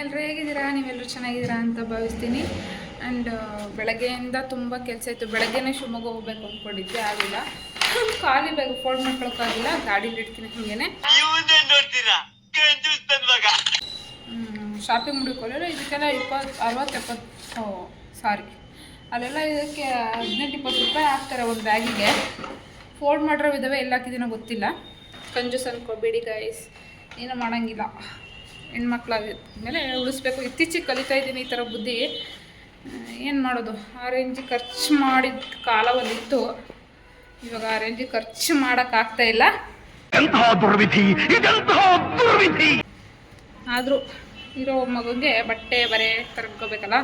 ಎಲ್ಲರೂ ಹೇಗಿದ್ದೀರಾ? ನೀವೆಲ್ಲರೂ ಚೆನ್ನಾಗಿದ್ದೀರಾ ಅಂತ ಭಾವಿಸ್ತೀನಿ. ಆ್ಯಂಡ್ ಬೆಳಗ್ಗೆಯಿಂದ ತುಂಬ ಕೆಲಸ ಇತ್ತು. ಬೆಳಗ್ಗೆನೇ ಶಿವಮೊಗ್ಗ ಹೋಗ್ಬೇಕು ಅಂದ್ಕೊಂಡಿದ್ದೆ, ಆಗಿಲ್ಲ. ಖಾಲಿ ಬೇಗ ಫೋನ್ ಮಾಡ್ಕೊಳಕ್ಕಾಗಿಲ್ಲ, ಗಾಡೀಲಿ ಇಡ್ತೀನಿ ಹಾಗೇನೆ. ಶಾಪಿಂಗ್ ಮುಡಿಕೊಳ್ಳಲ್ಲ ಇದಕ್ಕೆಲ್ಲ 60-70 ಸಾರಿ ಅಲ್ಲೆಲ್ಲ ಇದಕ್ಕೆ 18-20 ರೂಪಾಯಿ ಹಾಕ್ತಾರೆ ಒಂದು ಬ್ಯಾಗಿಗೆ. ಫೋಲ್ಡ್ ಮಾಡಿರೋ ಇದ್ದಾವೆ, ಎಲ್ಲ ಹಾಕಿದ್ದೀನೋ ಗೊತ್ತಿಲ್ಲ. ಕಂಜೂಸ್ ಅನ್ಕೋಬೇಡಿ ಗೈಸ್, ಏನೂ ಮಾಡೋಂಗಿಲ್ಲ. ಹೆಣ್ಮಕ್ಳಾದ್ಮೇಲೆ ಉಳಿಸ್ಬೇಕು. ಇತ್ತೀಚೆಗೆ ಕಲಿತಾ ಇದ್ದೀನಿ ಈ ಥರ ಬುದ್ಧಿ. ಏನು ಮಾಡೋದು, ಆ ರೇಂಜಿಗೆ ಖರ್ಚು ಮಾಡಿದ ಕಾಲ ಒಂದಿತ್ತು. ಇವಾಗ ಆ ರೇಂಜಿಗೆ ಖರ್ಚು ಮಾಡೋಕ್ಕಾಗ್ತಾಯಿಲ್ಲ. ಆದರೂ ಇರೋ ಮಗುಗೆ ಬಟ್ಟೆ ಬರೆ ತರ್ಕೋಬೇಕಲ್ಲ,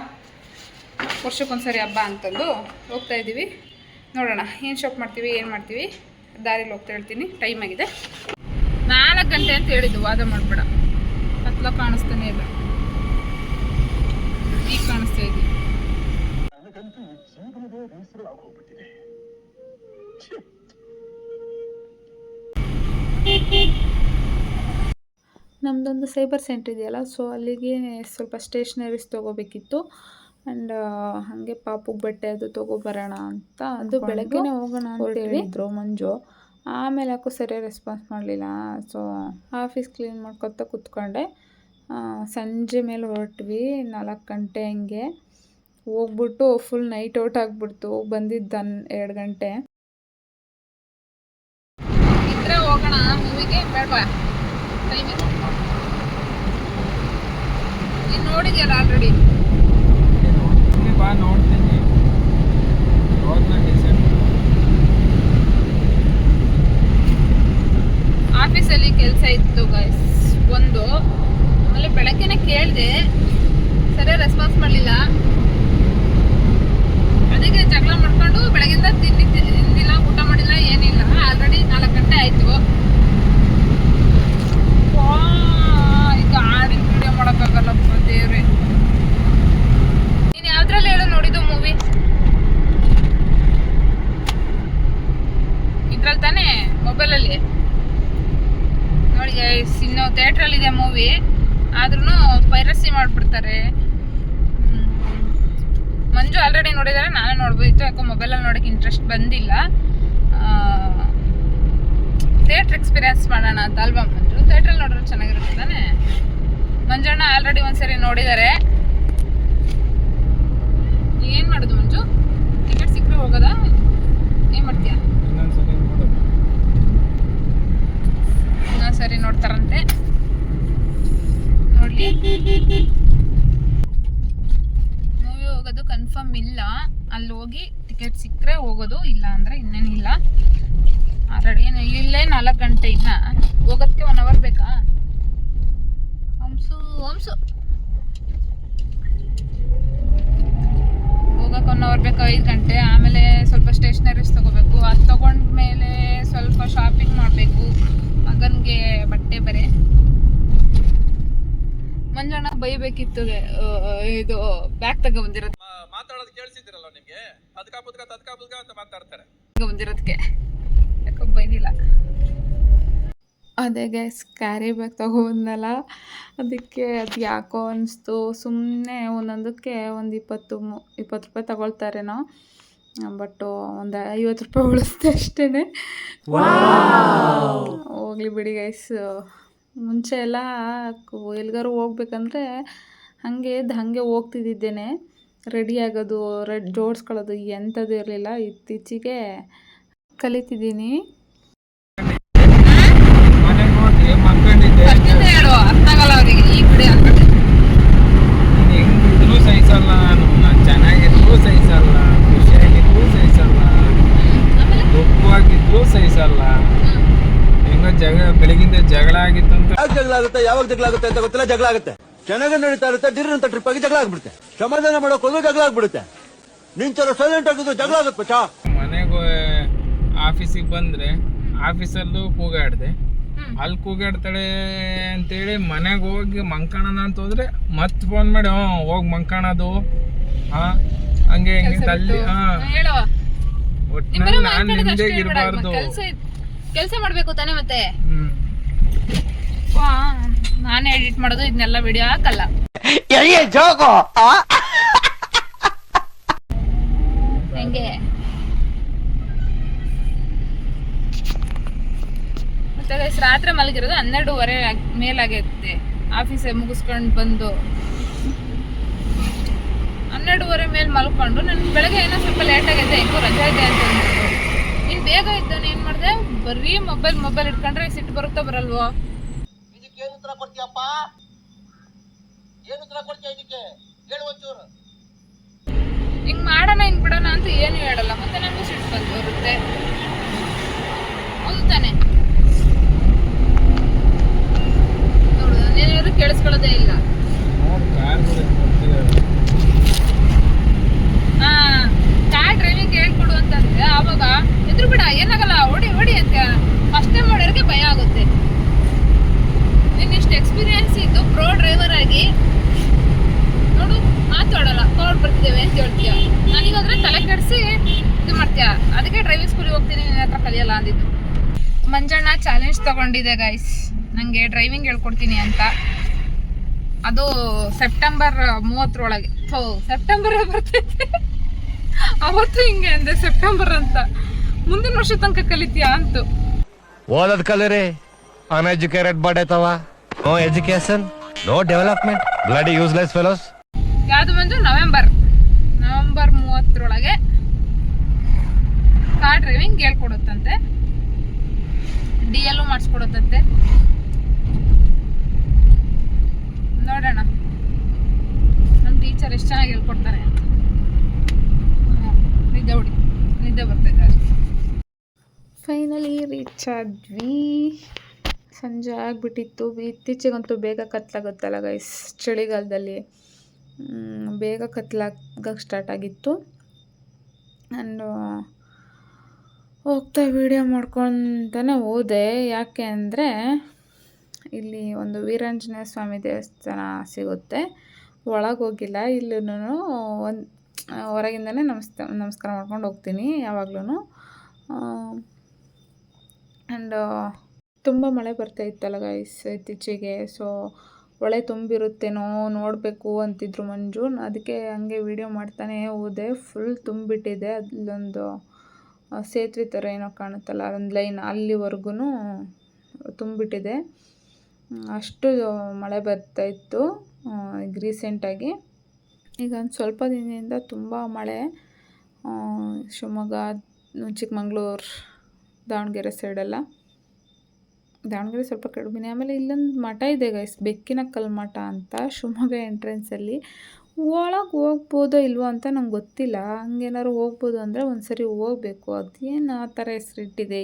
ವರ್ಷಕ್ಕೊಂದ್ಸರಿ ಹಬ್ಬ ಅಂತಂದು ಹೋಗ್ತಾ ಇದ್ದೀವಿ. ನೋಡೋಣ ಏನು ಶಾಪ್ ಮಾಡ್ತೀವಿ, ಏನು ಮಾಡ್ತೀವಿ, ದಾರಿಲಿ ಹೋಗ್ತಾ ಹೇಳ್ತೀನಿ. ಟೈಮ್ ಆಗಿದೆ 4 ಗಂಟೆ ಅಂತ ಹೇಳಿದ್ದು. ವಾದ ಮಾಡಬೇಡ, ಕತ್ಲ ಕಾಣಿಸ್ತಾನೆ ಇಲ್ಲ. ಈಗ ಕಾಣಿಸ್ತಾ ಇದ್ದೀವಿ. ನಮ್ಮದೊಂದು ಸೈಬರ್ ಸೆಂಟ್ರ್ ಇದೆಯಲ್ಲ, ಸೊ ಅಲ್ಲಿಗೆ ಸ್ವಲ್ಪ ಸ್ಟೇಷ್ನರೀಸ್ ತೊಗೋಬೇಕಿತ್ತು. ಆ್ಯಂಡ್ ಹಾಗೆ ಪಾಪುಗೆ ಬಟ್ಟೆ ಅದು ತೊಗೊಬರೋಣ ಅಂತ. ಅದು ಬೆಳಗ್ಗೆನೇ ಹೋಗೋಣ ಅಂತ ಹೇಳಿದ್ರು ಮಂಜು. ಆಮೇಲೆ ಯಾಕೋ ಸರಿಯಾಗಿ ರೆಸ್ಪಾನ್ಸ್ ಮಾಡಲಿಲ್ಲ. ಸೊ ಆಫೀಸ್ ಕ್ಲೀನ್ ಮಾಡ್ಕೊತ ಕೂತ್ಕೊಂಡೆ. ಸಂಜೆ ಮೇಲೆ ಹೊರಟ್ವಿ 4 ಗಂಟೆ ಹಂಗೆ. ಹೋಗ್ಬಿಟ್ಟು ಫುಲ್ ನೈಟ್ ಔಟ್ ಆಗಿಬಿಡ್ತು. ಬಂದಿದ್ದು 2 ಗಂಟೆ. ಇದ್ರೆ ಹೋಗೋಣ ಮೂವಿಗೆ, ಬೇಡವಾ? ಟೈಮ್ ನೀನು ನೋಡಿದ್ಯಲ್ಲ ಆಲ್ರೆಡಿ. ಬಾ ನೋಡ್ತೀನಿ. ಆಫೀಸಲ್ಲಿ ಕೆಲಸ ಇತ್ತು ಗೈಸ್ ಒಂದು. ಆಮೇಲೆ ಬೆಳಗ್ಗೆನೇ ಕೇಳಿದೆ, ಸರಿಯಾಗಿ ರೆಸ್ಪಾನ್ಸ್ ಮಾಡಲಿಲ್ಲ. ಅದಕ್ಕೆ ಜಗಳ ಮಾಡ್ಕೊಂಡು ಬೆಳಗ್ಗಿಂದ ತಿಂದಿಲ್ಲ, ಊಟ ಮಾಡಿಲ್ಲ, ಏನಿಲ್ಲ. ಆಲ್ರೆಡಿ 4 ಗಂಟೆ ಆಯಿತು. ಈಗ ಗಾಡಿ ವಿಡಿಯೋ ಮಾಡೋಕ್ಕಾಗಲ್ಲಪ್ಪ ದೇವ್ರೆ. ನೀನು ಯಾವ್ದ್ರಲ್ಲಿ ಹೇಳು ನೋಡಿದ್ದು ಮೂವಿ? ಇದ್ರಲ್ಲಿ ತಾನೇ, ಮೊಬೈಲಲ್ಲಿ ನೋಡಿ ಗೈಸ್. ಇನ್ನು ಥಿಯೇಟ್ರಲ್ಲಿದೆ ಮೂವಿ, ಆದ್ರೂ ಪೈರಸಿ ಮಾಡಿಬಿಡ್ತಾರೆ. ಮಂಜು ಆಲ್ರೆಡಿ ನೋಡಿದ್ದಾರೆ, ನಾನೇ ನೋಡ್ಬೋದಿತ್ತು. ಯಾಕೋ ಮೊಬೈಲಲ್ಲಿ ನೋಡೋಕ್ಕೆ ಇಂಟ್ರೆಸ್ಟ್ ಬಂದಿಲ್ಲ. ಥಿಯೇಟ್ರ್ ಎಕ್ಸ್ಪೀರಿಯನ್ಸ್ ಮಾಡೋಣ ಅಂತ ಅಲ್ವಾ ಮಂಜು? ಥಿಯೇಟ್ರಲ್ಲಿ ನೋಡಿದ್ರೆ ಚೆನ್ನಾಗಿರುತ್ತೆ ತಾನೇ. ಮಂಜಣ್ಣ ಆಲ್ರೆಡಿ ಒಂದ್ಸರಿ ನೋಡಿದ್ದಾರೆ. ಏನು ಮಾಡೋದು ಮಂಜು? ಟಿಕೆಟ್ ಸಿಕ್ಕರೆ ಹೋಗೋದಾ? ಏನು ಮಾಡ್ತೀಯಾ? ಇನ್ನೊಂದ್ಸರಿ ನೋಡ್ತಾರಂತೆ, ನೋಡಲಿ. ಮೂವಿ ಹೋಗೋದು ಕನ್ಫರ್ಮ್ ಇಲ್ಲ. ಅಲ್ಲಿ ಹೋಗಿ ಟಿಕೆಟ್ ಸಿಕ್ಕರೆ ಹೋಗೋದು, ಇಲ್ಲ ಅಂದರೆ ಇನ್ನೇನಿಲ್ಲ. ಆಲ್ರೆಡಿ ಇಲ್ಲೇ 4 ಗಂಟೆ. ಇನ್ನ ಹೋಗೋದಕ್ಕೆ 1 ಅವರ್ ಬೇಕಾ? ಹಂಸು ಹೋಗೋಕೆ 1 ಅವರ್ ಬೇಕು, 5 ಗಂಟೆ. ಆಮೇಲೆ ಸ್ವಲ್ಪ ಸ್ಟೇಷ್ನರೀಸ್ ತೊಗೋಬೇಕು. ಅದು ತೊಗೊಂಡ್ಮೇಲೆ ಸ್ವಲ್ಪ ಶಾಪಿಂಗ್ ಮಾಡಬೇಕು. ಮಗನಿಗೆ ಬಟ್ಟೆ ಬರೆ. ಮಂಜಣ್ಣ ಬೈಬೇಕಿತ್ತು, ಇದು ಬ್ಯಾಗ್ ತಗೊಬಂದಿರೋದು. ಮಾತಾಡೋದು ಕೇಳಿಸಿದಿರಲ್ಲ ನಿಮಗೆ? ಅದಕ ಅಂತ ಮಾತಾಡ್ತಾರೆ. ಬಂದಿರೋದಕ್ಕೆ ಯಾಕೋ ಬೈದಿಲ್ಲ. ಅದೇ ಗ್ಯಾಸ್ ಕ್ಯಾರಿ ಬ್ಯಾಗ್ ತಗೊಬಂದಲ್ಲ, ಅದಕ್ಕೆ ಅದು ಯಾಕೋ ಅನಿಸ್ತು. ಸುಮ್ಮನೆ ಒಂದೊಂದಕ್ಕೆ ಒಂದು 20 ರೂಪಾಯಿ ತಗೊಳ್ತಾರೇನೋ, ಬಟ್ಟು ಒಂದು 50 ರೂಪಾಯಿ ಉಳಿಸ್ತೆ ಅಷ್ಟೇ. ಹೋಗ್ಲಿ ಬಿಡಿ ಗೈಸ್. ಮುಂಚೆ ಎಲ್ಲ ಎಲ್ಗಾರು ಹೋಗ್ಬೇಕಂದ್ರೆ ಹಾಗೆ ಹೋಗ್ತಿದ್ದೇನೆ. ರೆಡಿ ಆಗೋದು, ಜೋಡಿಸ್ಕೊಳ್ಳೋದು ಎಂಥದ್ದು ಇರಲಿಲ್ಲ. ಇತ್ತೀಚೆಗೆ ಕಲಿತಿದ್ದೀನಿ. ಹೇಳು, ಅರ್ಥ ಆಗಲ್ಲ ಅವರಿಗೆ. ಈ ಬಿಡಿ ಹೆಂಗಿದ್ರು ಸಹಿಸಲ್ಲ, ಚೆನ್ನಾಗಿದ್ರು ಸಹಿಸಲ್ಲ, ಖುಷಿಯಾಗಿದ್ರು ಸಹಿಸಲ್ಲ, ದುಃಖವಾಗಿದ್ರು ಸಹಿಸಲ್ಲ. ಹೆಂಗ ಬೆಳಗಿಂದ ಜಗಳ ಆಗಿತ್ತು ಅಂತ. ಜಗಳ ಆಗುತ್ತೆ, ಯಾವಾಗ ಜಗಳ ಆಗುತ್ತೆ ಅಂತ ಗೊತ್ತಿಲ್ಲ. ಜಗಳ ಆಗುತ್ತೆ, ಚೆನ್ನಾಗಿ ನಡೀತಾ ಇರುತ್ತೆ. ಡಿರ್ ಅಂತ ಟ್ರಿಪ್ ಆಗಿ ಜಗಳ ಆಗ್ಬಿಡುತ್ತೆ. ಸಮಾಧಾನ ಮಾಡೋಕೆ ಹೋದ್ರು ಜಗಳ ಆಗ್ಬಿಡುತ್ತೆ. ನಿನ್ ಚಲೋ ಸೈಲೆಂಟ್ ಆಗಿದ್ದು ಜಗಳ ಆಗುತ್ತೆ. ಮನೆಗೆ ಆಫೀಸಿಗೆ ಬಂದ್ರೆ ಆಫೀಸಲ್ಲೂ ಕೂಗಾಡ್ದೆ, ಅಲ್ಲಿ ಕೂಗಾಡ್ತಾಳೆ ಅಂತೇಳಿ ಮನೆಗೆ ಹೋಗಿ ಮಂಕಣನ ಅಂತ ಹೋದ್ರೆ ಮತ್ತೆ ಫೋನ್ ಮಾಡಿ ಹೋಗಿ ಮಂಕಣದು. ಹಂಗೆ ಅಲ್ಲಿ ಒಟ್ಟಿನಲ್ಲಿ ನಾನು ನಿಮ್ದೇಗೆ ಇರಬಾರ್ದು. ಕೆಲಸ ಮಾಡಬೇಕು ತಾನೇ ಮತ್ತೆ. ನಾನೇ ಎಡಿಟ್ ಮಾಡೋದು, ಇದನ್ನೆಲ್ಲ ವಿಡಿಯೋ ಹಾಕಲ್ಲ. ಹೆಂಗೆ ಮತ್ತೆ ಗೈಸ್ ರಾತ್ರಿ ಮಲಗಿರೋದು 12:30 ಮೇಲಾಗೈತೆ. ಆಫೀಸ್ ಮುಗಿಸ್ಕೊಂಡು ಬಂದು 12:30 ಮೇಲೆ ಮಲ್ಕೊಂಡು ನಾನು ಬೆಳಗ್ಗೆ ಏನೋ ಸ್ವಲ್ಪ ಲೇಟ್ ಆಗೈತೆ, ಹೆಂಗೋ ರಜಾ ಇದೆ ಅಂತ ಅಂದ್ಬಿಟ್ಟು ನೀನು ಬೇಗ ಇದ್ದಾನೆ ಏನು ಮಾಡಿದೆ, ಬರೀ ಮೊಬೈಲ್ ಇಟ್ಕೊಂಡ್ರೆ ಸಿಟ್ಟು ಬರುತ್ತಾ ಬರಲ್ವೋ? ಹಿಂಗೆ ಮಾಡೋಣ ಹಿಂಗೆ ಬಿಡೋಣ ಅಂತ ಏನು ಹೇಳಲ್ಲ, ಮತ್ತೆ ನನಗೂ ಸಿಟ್ಟು ಬಂದು ಬರುತ್ತೆ. ಹೌದು ತಾನೆ? ನೋಡು ನಾನೇನಾದ್ರು ಕೇಳಿಸ್ಕೊಳ್ಳೋದೇ ಇಲ್ಲ. ಕಾರ್ ಡ್ರೈವಿಂಗ್ ಹೇಳ್ಕೊಡು ಅಂತಂದ್ರೆ ಆವಾಗ ಎದುರು ಬಿಡ ಏನಾಗಲ್ಲ, ಹೊಡಿ ಅಂತ ಫಸ್ಟ್ ಟೈಮ್ ಮಾಡೋರಿಗೆ ಭಯ ಆಗುತ್ತೆ. ನೀನು ಇಷ್ಟು ಎಕ್ಸ್ಪೀರಿಯನ್ಸ್ ಇದ್ದು ಪ್ರೋ ಡ್ರೈವರ್ ಆಗಿ ನೋಡು ಮಾತಾಡಲ್ಲ, ಕೋಡ್ ಬರ್ತಿದ್ದೇವೆ ಅಂತ ಹೇಳ್ತೀಯ. ನನಗಾದ್ರೆ ತಲೆ ಕೆಡಿಸಿ ಇದು ಮಾಡ್ತೀಯ. ಅದಕ್ಕೆ ಡ್ರೈವಿಂಗ್ ಸ್ಕೂಲಿಗೆ ಹೋಗ್ತೀನಿ, ನಿನ್ನ ಹತ್ರ ಕಲಿಯಲ್ಲ ಅಂದಿದ್ದು. ಮಂಜಣ್ಣ ಚಾಲೆಂಜ್ ತಗೊಂಡಿದೆ ಗೈಸ್, ನನಗೆ ಡ್ರೈವಿಂಗ್ ಹೇಳ್ಕೊಡ್ತೀನಿ ಅಂತ. ಅದು ಸೆಪ್ಟೆಂಬರ್ 30 ಸೆಪ್ಟೆಂಬರ್ ಬರ್ತೈತೆ. ಅವತ್ತು ಹಿಂಗೆ ಅಂದೆ ಸೆಪ್ಟೆಂಬರ್ ಅಂತ, ಮುಂದಿನ ವರ್ಷ ತನಕ ಕಲಿತೀಯಾ ಅಂತು. ಓದದ್ ಕಲರಿ ಅನ್ಎಜುಕೇಟೆಡ್ ಬಡೇತವ, no education no development, bloody useless fellows. ಯಾವುದು ಬಂದು ನವೆಂಬರ್ 30 ಕಾರ್ ಡ್ರೈವಿಂಗ್ ಹೇಳ್ಕೊಡುತ್ತಂತೆ, DL ಮಾಡಿಸ್ಕೊಡುತ್ತಂತೆ. ನೋಡೋಣ ನಮ್ಮ ಟೀಚರ್ ಎಷ್ಟು ಚೆನ್ನಾಗಿ ಹೇಳ್ಕೊಡ್ತಾರೆ ಅಂತ. ನಿದ್ದೆ ಬರ್ತಿದ್ದಾರೆ. ಫೈನಲಿ ರೀಚ್ ಆದ್ವಿ. ಸಂಜೆ ಆಗಿಬಿಟ್ಟಿತ್ತು. ಇತ್ತೀಚೆಗಂತೂ ಬೇಗ ಕತ್ಲಾಗುತ್ತಲ್ಲ ಗೈಸ್, ಚಳಿಗಾಲದಲ್ಲಿ ಬೇಗ ಕತ್ಲಾಗಕ್ಕೆ ಸ್ಟಾರ್ಟ್ ಆಗಿತ್ತು. ಆ್ಯಂಡ್ ಹೋಗ್ತಾ ವೀಡಿಯೋ ಮಾಡ್ಕೊತಾನೆ ಹೋದೆ. ಯಾಕೆ ಅಂದರೆ ಇಲ್ಲಿ ಒಂದು ವೀರಾಂಜನೇಯ ಸ್ವಾಮಿ ದೇವಸ್ಥಾನ ಸಿಗುತ್ತೆ, ಒಳಗೆ ಹೋಗಿಲ್ಲ. ಇಲ್ಲೂ ಒಂದು ಹೊರಗಿಂದನೇ ನಮಸ್ಕಾರ ಮಾಡ್ಕೊಂಡು ಹೋಗ್ತೀನಿ ಯಾವಾಗ್ಲೂ. ಆ್ಯಂಡ್ ತುಂಬ ಮಳೆ ಬರ್ತಾ ಇತ್ತಲ್ಲ ಗೈಸ್ ಇತ್ತೀಚೆಗೆ, ಸೊ ಹೊಳೆ ತುಂಬಿರುತ್ತೇನೋ ನೋಡಬೇಕು ಅಂತಿದ್ರು ಮಂಜು. ಅದಕ್ಕೆ ಹಂಗೆ ವೀಡಿಯೋ ಮಾಡ್ತಾನೆ ಹೋದೆ. ಫುಲ್ ತುಂಬಿಟ್ಟಿದೆ. ಅಲ್ಲೊಂದು ಸೇತುವೆ ಥರ ಏನೋ ಕಾಣುತ್ತಲ್ಲ, ಒಂದು ಲೈನ್ ಅಲ್ಲಿವರೆಗೂ ತುಂಬಿಟ್ಟಿದೆ. ಅಷ್ಟು ಮಳೆ ಬರ್ತಾಯಿತ್ತು ಈಗ ರೀಸೆಂಟಾಗಿ. ಈಗ ಒಂದು ಸ್ವಲ್ಪ ದಿನದಿಂದ ತುಂಬ ಮಳೆ ಶಿವಮೊಗ್ಗ, ಚಿಕ್ಕಮಂಗ್ಳೂರು, ದಾವಣಗೆರೆ ಸೈಡೆಲ್ಲ. ದಾವಣಗೆರೆ ಸ್ವಲ್ಪ ಕಡಿಮೆ. ಆಮೇಲೆ ಇಲ್ಲೊಂದು ಮಠ ಇದೆ ಗೈಸ್, ಬೆಕ್ಕಿನಕಲ್ಲು ಮಠ ಅಂತ, ಶಿವಮೊಗ್ಗ ಎಂಟ್ರೆನ್ಸಲ್ಲಿ. ಒಳಗೆ ಹೋಗ್ಬೋದೋ ಇಲ್ವೋ ಅಂತ ನಂಗೆ ಗೊತ್ತಿಲ್ಲ. ಹಂಗೇನಾದ್ರು ಹೋಗ್ಬೋದು ಅಂದರೆ ಒಂದು ಸರಿ ಹೋಗಬೇಕು. ಅದೇನು ಆ ಥರ ಹೆಸರಿಟ್ಟಿದೆ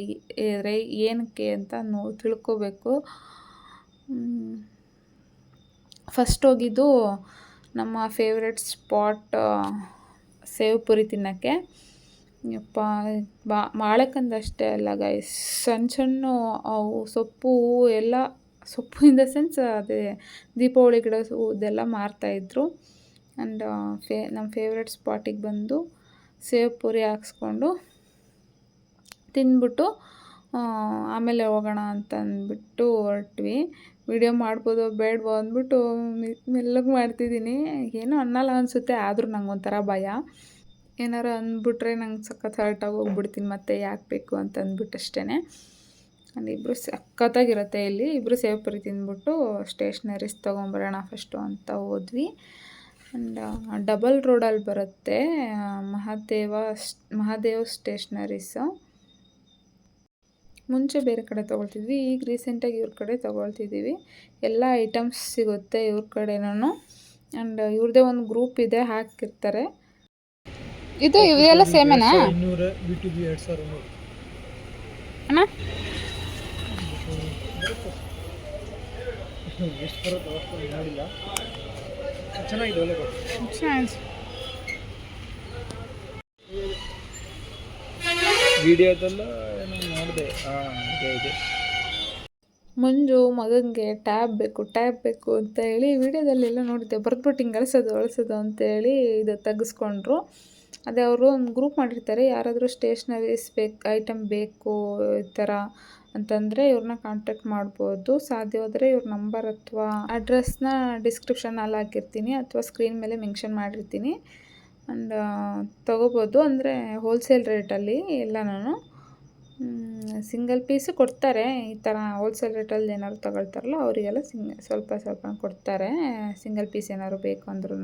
ಏನಕ್ಕೆ ಅಂತ ತಿಳ್ಕೊಬೇಕು. ಫಸ್ಟ್ ಹೋಗಿದ್ದು ನಮ್ಮ ಫೇವ್ರೆಟ್ ಸ್ಪಾಟ್ ಸೇವ್ ಪುರಿ ತಿನ್ನೋಕ್ಕೆ. ಯಪ್ಪ ಬಾಳೆಕಂದು ಅಷ್ಟೇ ಅಲ್ಲ ಗೈಸ್, ಸಣ್ಣ ಅವು ಸೊಪ್ಪು ಎಲ್ಲ, ಸೊಪ್ಪು ಇನ್ ದ ಸೆನ್ಸ್ ಅದೇ ದೀಪಾವಳಿ ಗಿಡ ಇದೆಲ್ಲ ಮಾರ್ತಾಯಿದ್ರು. ಆ್ಯಂಡ್ ನಮ್ಮ ಫೇವ್ರೆಟ್ ಸ್ಪಾಟಿಗೆ ಬಂದು ಸೇವ್ ಪುರಿ ಹಾಕ್ಸ್ಕೊಂಡು ತಿಂದ್ಬಿಟ್ಟು ಆಮೇಲೆ ಹೋಗೋಣ ಅಂತ ಅಂದ್ಬಿಟ್ಟು ಹೊರಟ್ವಿ. ವಿಡಿಯೋ ಮಾಡ್ಬೋದೋ ಬೇಡವೋ ಅಂದ್ಬಿಟ್ಟು ಮೆಲ್ಲಗೆ ಮಾಡ್ತಿದ್ದೀನಿ. ಏನೂ ಅನ್ನಲ್ಲ ಅನಿಸುತ್ತೆ, ಆದರೂ ನಂಗೆ ಒಂಥರ ಭಯ. ಏನಾರು ಅಂದ್ಬಿಟ್ರೆ ನಂಗೆ ಸಖತ್ ಹರ್ಟಾಗಿ ಹೋಗ್ಬಿಡ್ತೀನಿ, ಮತ್ತೆ ಯಾಕೆ ಬೇಕು ಅಂತ ಅಂದ್ಬಿಟ್ಟು ಅಷ್ಟೇ. ಅಲ್ಲಿ ಇಬ್ಬರು ಸಖತ್ತಾಗಿರುತ್ತೆ. ಇಲ್ಲಿ ಇಬ್ಬರು ಸೇವ್ ಪುರಿ ತಿಂದ್ಬಿಟ್ಟು ಸ್ಟೇಷ್ನರೀಸ್ ತೊಗೊಂಬರೋಣ ಫಸ್ಟು ಅಂತ ಹೋದ್ವಿ. ಆ್ಯಂಡ್ ಡಬಲ್ ರೋಡಲ್ಲಿ ಬರುತ್ತೆ ಮಹಾದೇವ್ ಸ್ಟೇಷ್ನರೀಸು. ಮುಂಚೆ ಬೇರೆ ಕಡೆ ತೊಗೊಳ್ತಿದ್ವಿ, ಈಗ ರೀಸೆಂಟಾಗಿ ಇವ್ರ ಕಡೆ ತೊಗೊಳ್ತಿದ್ದೀವಿ. ಎಲ್ಲ ಐಟಮ್ಸ್ ಸಿಗುತ್ತೆ ಇವ್ರ ಕಡೆನೂ. ಆ್ಯಂಡ್ ಇವ್ರದ್ದೇ ಒಂದು ಗ್ರೂಪ್ ಇದೆ, ಹಾಕಿರ್ತಾರೆ. ಇದು ಇವೆಲ್ಲ ಸೇಮೇನಾ ಅಣ್ಣ? ವಿಡಿಯೋದೆಲ್ಲ ನೋಡಿದೆ. ಇದೆ ಮಂಜು ಮಗನಿಗೆ ಟ್ಯಾಬ್ ಬೇಕು ಅಂತ ಹೇಳಿ ವಿಡಿಯೋದಲ್ಲೆಲ್ಲ ನೋಡಿದ್ದೆ. ಬರೆದ್ಬಿಟ್ಟು ಹಿಂಗೆ ಅಳಿಸೋದು ಅಂತೇಳಿ ಇದು ತೆಗೆಸ್ಕೊಂಡ್ರು. ಅದೇ ಅವರು ಒಂದು ಗ್ರೂಪ್ ಮಾಡಿರ್ತಾರೆ, ಯಾರಾದರೂ ಸ್ಟೇಷ್ನರೀಸ್ ಐಟಮ್ ಬೇಕು ಈ ಥರ ಅಂತಂದರೆ ಇವ್ರನ್ನ ಕಾಂಟ್ಯಾಕ್ಟ್ ಮಾಡ್ಬೋದು. ಸಾಧ್ಯವಾದರೆ ಇವ್ರ ನಂಬರ್ ಅಥವಾ ಅಡ್ರೆಸ್ನ ಡಿಸ್ಕ್ರಿಪ್ಷನಲ್ಲಿ ಹಾಕಿರ್ತೀನಿ ಅಥವಾ ಸ್ಕ್ರೀನ್ ಮೇಲೆ ಮೆನ್ಷನ್ ಮಾಡಿರ್ತೀನಿ. ಆ್ಯಂಡ್ ತೊಗೋಬೋದು, ಅಂದರೆ ಹೋಲ್ಸೇಲ್ ರೇಟಲ್ಲಿ ಎಲ್ಲನೂ ಸಿಂಗಲ್ ಪೀಸು ಕೊಡ್ತಾರೆ. ಈ ಥರ ಹೋಲ್ಸೇಲ್ ರೇಟಲ್ಲಿ ಏನಾದ್ರು ತಗೊಳ್ತಾರಲ್ಲ ಅವರಿಗೆಲ್ಲ ಸ್ವಲ್ಪ ಸ್ವಲ್ಪ ಕೊಡ್ತಾರೆ, ಸಿಂಗಲ್ ಪೀಸ್ ಏನಾದ್ರು ಬೇಕು ಅಂದ್ರೂ.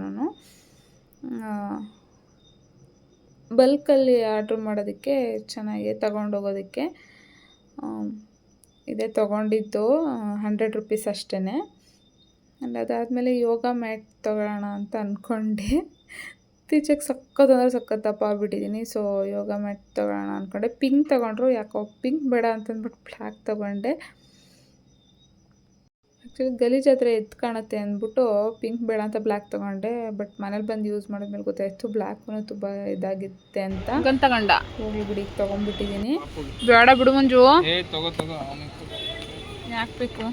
ಬಲ್ಕಲ್ಲಿ ಆರ್ಡ್ರ್ ಮಾಡೋದಕ್ಕೆ ಚೆನ್ನಾಗಿ ತಗೊಂಡೋಗೋದಕ್ಕೆ ಇದೇ ತೊಗೊಂಡಿದ್ದು 100 ರುಪೀಸ್ ಅಷ್ಟೇ. ಆ್ಯಂಡ್ ಅದಾದಮೇಲೆ ಯೋಗ ಮ್ಯಾಟ್ ತೊಗೊಳ್ಳೋಣ ಅಂತ ಅಂದ್ಕೊಂಡೆ. ಇತ್ತೀಚೆಗೆ ಸಖತ್ ದಪ್ಪ ಆಗಿಬಿಟ್ಟಿದ್ದೀನಿ. ಸೊ ಯೋಗ ಮ್ಯಾಟ್ ತೊಗೊಳ್ಳೋಣ ಅಂದ್ಕೊಂಡೆ. ಪಿಂಕ್ ತೊಗೊಂಡ್ರು, ಯಾಕೋ ಪಿಂಕ್ ಬೇಡ ಅಂತಂದ್ಬಿಟ್ಟು ಬ್ಲ್ಯಾಕ್ ತೊಗೊಂಡೆ. ಆ್ಯಕ್ಚುಲಿ ಗಲೀಜಾದರೆ ಎದ್ದು ಕಾಣುತ್ತೆ ಅಂದ್ಬಿಟ್ಟು ಪಿಂಕ್ ಬೇಡ ಅಂತ ಬ್ಲ್ಯಾಕ್ ತೊಗೊಂಡೆ. ಬಟ್ ಮನೇಲಿ ಬಂದು ಯೂಸ್ ಮಾಡಿದ್ಮೇಲೆ ಗೊತ್ತಾಯಿತು ಬ್ಲ್ಯಾಕು ತುಂಬ ಇದಾಗಿತ್ತೆ ಅಂತ. ತಗೊಂಡ ಹೋಗ್ಲಿ ಬಿಡಿ, ತೊಗೊಂಡ್ಬಿಟ್ಟಿದ್ದೀನಿ. ಬೇಡ ಬಿಡು ಮಂಜು, ತಗೋ ಯಾಕೆ ಬೇಕು?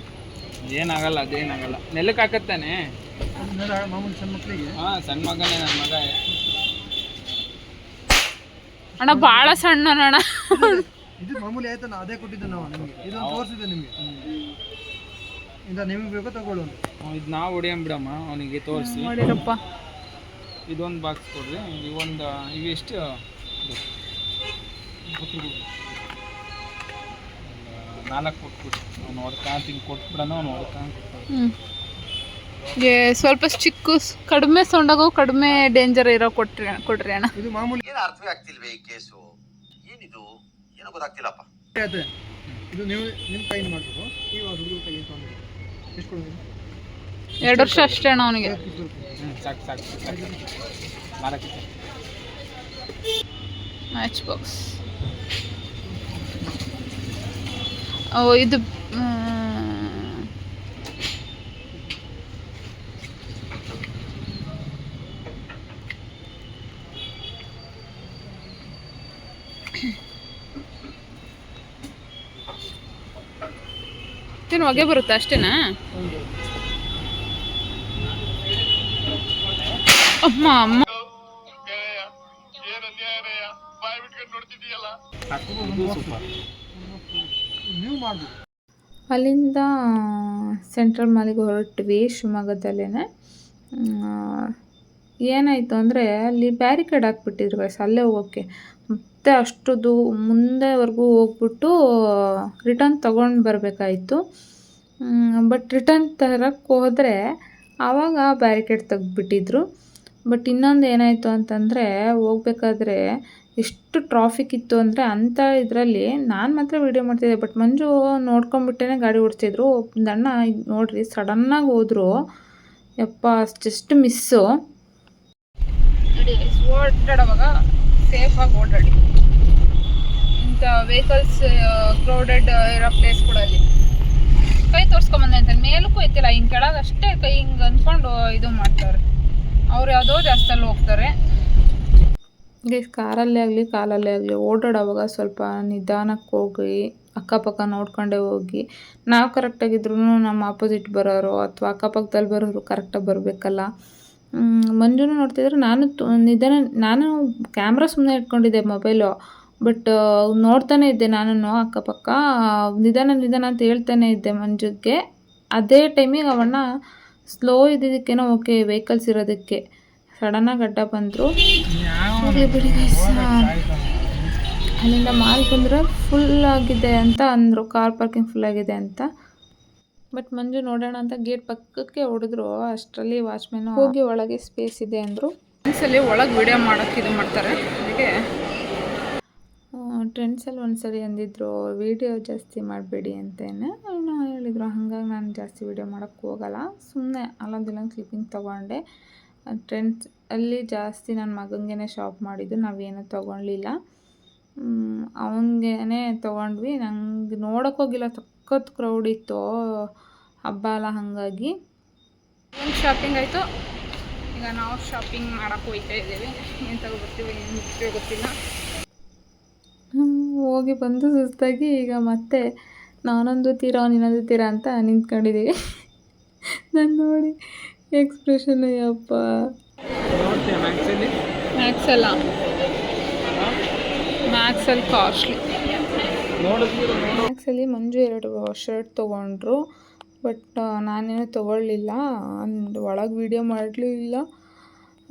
ಏನಾಗಲ್ಲ, ಅದೇನಾಗಲ್ಲ. ನೆಲಕ್ಕೆ ಹಾಕತ್ತಾನೆ ಮಾಮೂಲಿ ಸಣ್ಣ ಮಕ್ಕಳಿಗೆ. ಹಾಂ, ಸಣ್ಣ ಮಗನೇ, ನನ್ನ ಮಗ. ಅಣ್ಣ ಭಾಳ ಸಣ್ಣ ಅಣ್ಣ. ಇದು ಮಾಮೂಲಿ ಆಯ್ತಲ್ಲ, ಅದೇ ಕೊಟ್ಟಿದ್ದು ನಾವು ನಿಮಗೆ. ಇದೊಂದು ತೋರಿಸಿದೆ ನಿಮಗೆ. ಇಂದ ನಿಮಗೆ ಬೇಕೋ ತಗೊಳ್ಳೋಣ. ಇದು ನಾವು ಹೊಡಿಯಂ ಬಿಡಮ್ಮ, ಅವನಿಗೆ ತೋರಿಸಿ. ನೋಡಿರಪ್ಪ, ಇದೊಂದು ಬಾಕ್ಸ್ ಕೊಡ್ರಿ. ಇವೊಂದು ಇವೆಷ್ಟು 4 ಕೊಟ್ಬಿಟ್ಟು ಅವ್ನು ಹೊಡ್ಕಾಂತ ಹಿಂಗೆ ಕೊಟ್ಬಿಡೋಣ. ಅವ್ನು ಹೊಡ್ಕಾಂತ ಸ್ವಲ್ಪ ಚಿಕ್ಕ ಕಡಿಮೆ ಸೌಂಡಾಗೋ ಕಡಿಮೆ ಡೇಂಜರ್ ಇರೋ ಕೊಡ್ರಿ ಅಣ್ಣ. ಇದು ಮಾಮೂಲಿ ಏನು ಅರ್ಥವೇ ಆಗ್ತಿಲ್ವೇ ಈ ಕೇಸು? ಏನಿದು ಏನೋ ಗೊತ್ತಾಗ್ತಿಲ್ಲಪ್ಪ. ಆಯ್ತು. ಇದು ನೀವು ನಿಮ್ಮ ಕೈಯಿಂದ ಮಾಡಬೇಕು. ನೀವು ಹುಡುಗರ ಕೈಯಿಂದ ತೊಗೊಂಡು ಎಷ್ಟು ಕೊಡೋದು? 2 ವರ್ಷ ಅಷ್ಟೇ ಅಣ್ಣ ಅವನಿಗೆ. ಸಾಕು 4 ಮ್ಯಾಚ್ ಬಾಕ್ಸ್. ಇದು ಏನು ಹೊಗೆ ಬರುತ್ತಾ ಅಷ್ಟೇನಾ? ಅಮ್ಮ ಅಮ್ಮ, ನೀವು ಮಾಡಬೇಕು. ಅಲ್ಲಿಂದ ಸೆಂಟ್ರಲ್ ಮಾಲಿಗೆ ಹೊರಟ್ವಿ, ಶಿವಮೊಗ್ಗದಲ್ಲೇ. ಏನಾಯಿತು ಅಂದರೆ ಅಲ್ಲಿ ಬ್ಯಾರಿಕೇಡ್ ಹಾಕ್ಬಿಟ್ಟಿದ್ರು ಗೈಸ್, ಅಲ್ಲೇ ಹೋಗೋಕ್ಕೆ. ಮತ್ತೆ ಅಷ್ಟು ಮುಂದೆವರೆಗೂ ಹೋಗ್ಬಿಟ್ಟು ರಿಟರ್ನ್ ತೊಗೊಂಡು ಬರಬೇಕಾಯಿತು. ಬಟ್ ರಿಟರ್ನ್ ತರಕ್ಕೆ ಹೋದರೆ ಆವಾಗ ಬ್ಯಾರಿಕೇಡ್ ತೆಗೆದ್ಬಿಟ್ಟಿದ್ರು. ಬಟ್ ಇನ್ನೊಂದು ಏನಾಯಿತು ಅಂತಂದರೆ ಹೋಗ್ಬೇಕಾದ್ರೆ ಎಷ್ಟು ಟ್ರಾಫಿಕ್ ಇತ್ತು ಅಂದರೆ ಅಂಥ ಇದರಲ್ಲಿ ನಾನು ಮಾತ್ರ ವೀಡಿಯೋ ಮಾಡ್ತಿದ್ದೆ. ಬಟ್ ಮಂಜು ನೋಡ್ಕೊಂಡ್ಬಿಟ್ಟೇ ಗಾಡಿ ಓಡಿಸ್ತಿದ್ರು. ಅಣ್ಣ ನೋಡ್ರಿ ಸಡನ್ನಾಗಿ ಹೋದರು, ಯಪ್ಪ ಜಸ್ಟ್ ಮಿಸ್ಸು. ಓಡಾಡುವಾಗ ಸೇಫಾಗಿ ಓಡಾಡಿ. ಇಂಥ ವೆಹಿಕಲ್ಸ್ ಕ್ರೌಡೆಡ್ ಇರೋ ಪ್ಲೇಸ್ಗಳಲ್ಲಿ ಕೈ ತೋರಿಸ್ಕೊಂಬಂದೆ ಅಂತ ಮೇಲಕ್ಕೂ ಐತಿಲ್ಲ, ಹಿಂಗೆ ಕೆಳಗೆ ಅಷ್ಟೇ ಕೈ ಹಿಂಗೆ ಅಂದ್ಕೊಂಡು ಇದು ಮಾಡ್ತಾರೆ. ಅವ್ರು ಯಾವುದೋ ಜಾಸ್ತಿಯಲ್ಲಿ ಹೋಗ್ತಾರೆ. ಕಾರಲ್ಲೇ ಆಗಲಿ ಕಾಲಲ್ಲೇ ಆಗಲಿ ಓಡಾಡುವಾಗ ಸ್ವಲ್ಪ ನಿಧಾನಕ್ಕೆ ಹೋಗಿ ಅಕ್ಕಪಕ್ಕ ನೋಡ್ಕೊಂಡೇ ಹೋಗಿ. ನಾವು ಕರೆಕ್ಟಾಗಿದ್ರು ನಮ್ಮ ಆಪೋಸಿಟ್ ಬರೋರು ಅಥವಾ ಅಕ್ಕಪಕ್ಕದಲ್ಲಿ ಬರೋರು ಕರೆಕ್ಟಾಗಿ ಬರಬೇಕಲ್ಲ. ಮಂಜುನೂ ನೋಡ್ತಿದ್ರೆ ನಾನು ಕ್ಯಾಮ್ರಾ ಸುಮ್ಮನೆ ಇಟ್ಕೊಂಡಿದ್ದೆ ಮೊಬೈಲು. ಬಟ್ ನೋಡ್ತಾನೆ ಇದ್ದೆ ನಾನು ಅಕ್ಕಪಕ್ಕ, ನಿಧಾನ ಅಂತ ಹೇಳ್ತಾನೆ ಇದ್ದೆ ಮಂಜುಗೆ. ಅದೇ ಟೈಮಿಗೆ ಅವಣ್ಣ ಸ್ಲೋ ಇದ್ದಿದ್ದಕ್ಕೇನೋ ಓಕೆ ವೆಹಿಕಲ್ಸ್ ಇರೋದಕ್ಕೆ ಸಡನ್ನಾಗಿ ಅಡ್ಡ ಬಂದರು. ಹೋಗಲಿ ಬಿಡಿ ಗೈಸ್. ಅಲ್ಲಿಂದ ಮಾಲ್ ಬಂದರೆ ಫುಲ್ ಆಗಿದೆ ಅಂತ ಅಂದರು, ಕಾರ್ ಪಾರ್ಕಿಂಗ್ ಫುಲ್ ಆಗಿದೆ ಅಂತ. ಬಟ್ ಮಂಜು ನೋಡೋಣ ಅಂತ ಗೇಟ್ ಪಕ್ಕಕ್ಕೆ ಹೊಡೆದ್ರು. ಅಷ್ಟರಲ್ಲಿ ವಾಚ್ಮೆನ್ ಹೋಗಿ ಒಳಗೆ ಸ್ಪೇಸ್ ಇದೆ ಅಂದರು. ಒಂದ್ಸಲಿ ಒಳಗೆ ವಿಡಿಯೋ ಮಾಡೋಕ್ಕೆ ಇದು ಮಾಡ್ತಾರೆ. ಅದಕ್ಕೆ ಟ್ರೆಂಡ್ಸಲ್ಲಿ ಒಂದ್ಸಲಿ ಅಂದಿದ್ರು ವಿಡಿಯೋ ಜಾಸ್ತಿ ಮಾಡಬೇಡಿ ಅಂತೇನೆ ಏನೋ ಹೇಳಿದರು. ಹಾಗಾಗಿ ನಾನು ಜಾಸ್ತಿ ವಿಡಿಯೋ ಮಾಡೋಕ್ಕೆ ಹೋಗಲ್ಲ, ಸುಮ್ಮನೆ ಅಲ್ಲೊಂದಿಲ್ಲೊಂದು ಕ್ಲಿಪ್ಪಿಂಗ್ ತೊಗೊಂಡೆ. ಟ್ರೆಂಡ್ಸ್ ಅಲ್ಲಿ ಜಾಸ್ತಿ ನನ್ನ ಮಗನಿಗೆ ಶಾಪ್ ಮಾಡಿದ್ದು, ನಾವೇನೂ ತೊಗೊಳ್ಲಿಲ್ಲ. ಅವನಿಗೇ ತೊಗೊಂಡ್ವಿ. ನಂಗೆ ನೋಡೋಕೆ ಹೋಗಿಲ್ಲ, ಸಖತ್ ಕ್ರೌಡ್ ಇತ್ತು, ಹಬ್ಬ ಅಲ್ಲ ಹಾಗಾಗಿ. ಏನು ಶಾಪಿಂಗ್ ಆಯಿತು. ಈಗ ನಾವು ಶಾಪಿಂಗ್ ಮಾಡೋಕ್ಕೆ ಹೋಗ್ತಾ ಇದ್ದೀವಿ. ಏನು ತಗೊಬರ್ತೀವಿ ಏನು ಗೊತ್ತಿಲ್ಲ. ಹೋಗಿ ಬಂದು ಸುಸ್ತಾಗಿ ಈಗ ಮತ್ತೆ ನಾನೊಂದು ತೀರ ನೀನೊಂದು ತೀರ ಅಂತ ನಿಂತ್ಕೊಂಡಿದ್ದೀವಿ. ನಾನು ನೋಡಿ ಎಕ್ಸ್ಪ್ರೆಷನ್ ಯಪ್ಪ. ಮ್ಯಾಕ್ಸಲ್ಲ ಮ್ಯಾಕ್ಸಲ್ಲಿ ಕಾಸ್ಟ್ಲಿ. ನೋಡಿದ್ರೆ ಮ್ಯಾಕ್ಸಲ್ಲಿ ಮಂಜು 2 ಶರ್ಟ್ ತೊಗೊಂಡ್ರು, ಬಟ್ ನಾನೇನು ತೊಗೊಳ್ಳಿಲ್ಲ. ಒಳಗೆ ವೀಡಿಯೋ ಮಾಡಲಿಲ್ಲ,